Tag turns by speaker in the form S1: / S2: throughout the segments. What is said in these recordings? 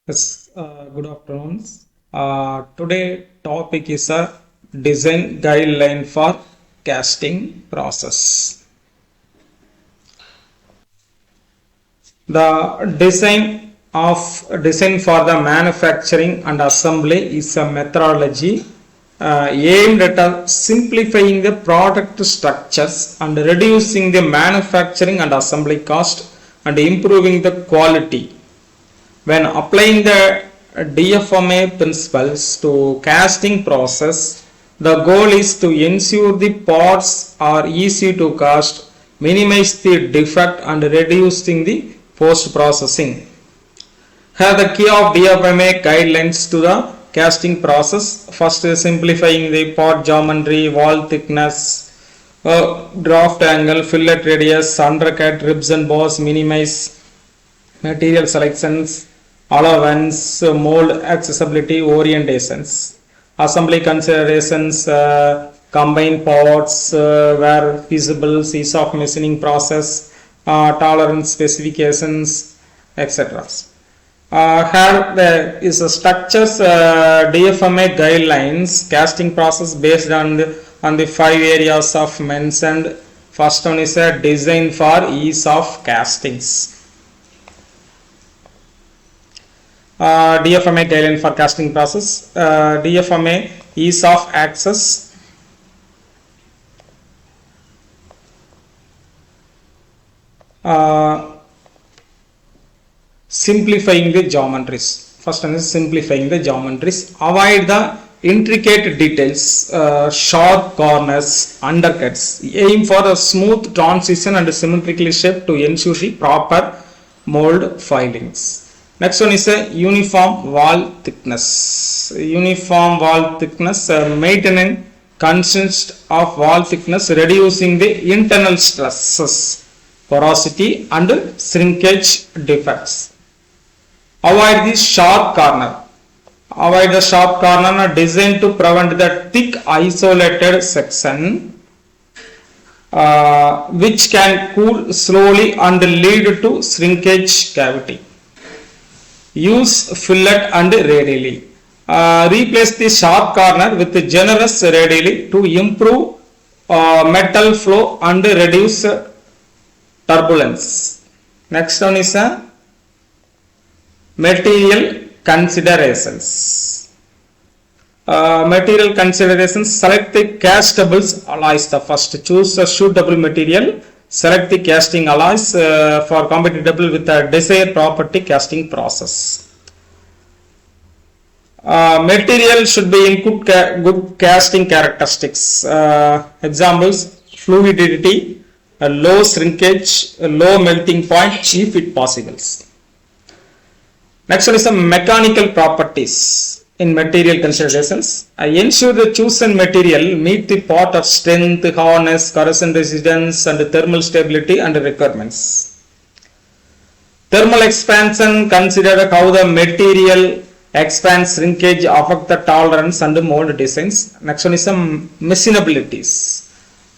S1: Yes, good afternoon. Today topic is a design guideline for casting process. The design for the manufacturing and assembly is a methodology aimed at simplifying the product structures and reducing the manufacturing and assembly cost and improving the quality. When applying the DFMA principles to casting process, the goal is to ensure the parts are easy to cast, minimize the defect and reducing the post-processing. Here the key of DFMA guidelines to the casting process. First is simplifying the part geometry, wall thickness, draft angle, fillet radius, undercut, ribs and bars, minimize material selections, allowance, mold accessibility, orientations. Assembly considerations, combine parts where feasible, ease of machining process, tolerance specifications, etc. Here there is a structures DFMA guidelines casting process based on the 5 areas of mentioned. First one is a design for ease of castings. DFMA guideline for casting process. DFMA ease of access. Simplifying the geometries. First one is simplifying the geometries. Avoid the intricate details, sharp corners, undercuts. Aim for a smooth transition and symmetrically shaped to ensure the proper mold filings. Next one is a uniform wall thickness. Uniform wall thickness, maintaining consist of wall thickness, reducing the internal stresses, porosity and shrinkage defects. Avoid the sharp corner. Avoid the sharp corner designed to prevent the thick isolated section which can cool slowly and lead to shrinkage cavity. Use fillet and radially. Replace the sharp corner with the generous radially to improve metal flow and reduce turbulence. Next one is material considerations. Material considerations. Select the castables alloys. The first, choose a suitable material. Select the casting alloys for compatible with the desired property casting process. Material should be in good casting characteristics. Examples: fluidity, low shrinkage, low melting point if it possible. Next one is the mechanical properties. In material considerations, ensure the chosen material meet the part of strength, hardness, corrosion resistance and thermal stability and requirements. Thermal expansion, consider how the material expands, shrinkage, affect the tolerance and mold designs. Next one is some machinabilities.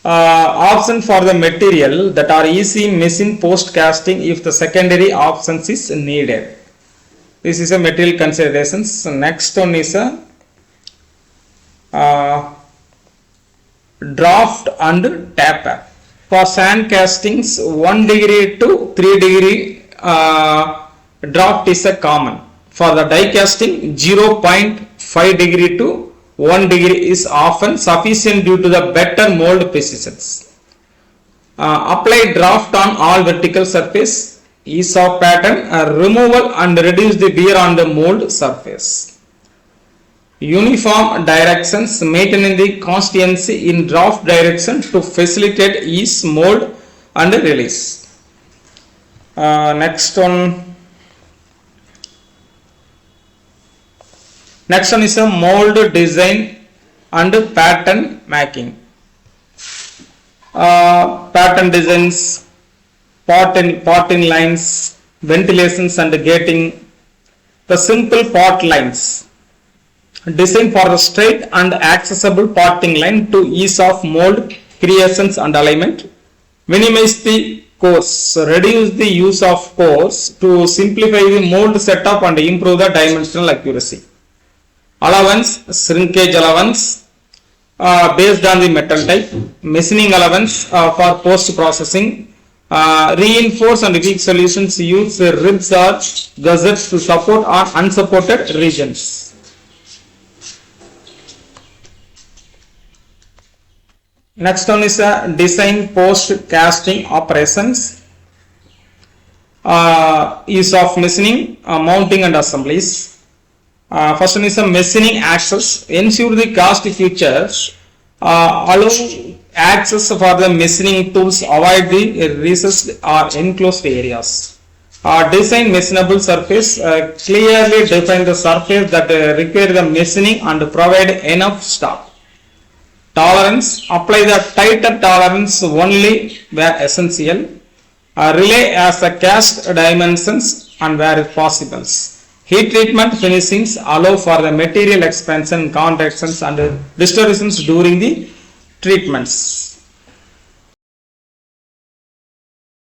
S1: Option for the material that are easy machine post casting if the secondary options is needed. This is a material considerations. Next one is a draft and taper. For sand castings, 1 degree to 3 degree draft is a common. For the die casting, 0.5 degree to 1 degree is often sufficient due to the better mold precisions. Apply draft on all vertical surface. Ease of pattern, removal and reduce the wear on the mold surface. Uniform directions, maintaining the constancy in draft direction to facilitate ease, mold and release. Next one is a mold design and pattern making. Pattern designs, parting lines, ventilations and gating. The simple part lines. Design for a straight and accessible parting line to ease of mold creations and alignment. Minimize the course. So reduce the use of course to simplify the mold setup and improve the dimensional accuracy. Allowance, shrinkage allowance based on the metal type, machining allowance for post processing, reinforced and weak solutions use ribs or gussets to support or unsupported regions. Next one is design post casting operations. Use of machining, mounting and assemblies. First one is a machining access. Ensure the cast features allow access for the machining tools, avoid the recessed or enclosed areas. Design machinable surface. Clearly define the surface that require the machining and provide enough stock. Tolerance. Apply the tighter tolerance only where essential. Relay as the cast dimensions and where possible. Heat treatment finishings allow for the material expansion, contractions and distortions during the treatments.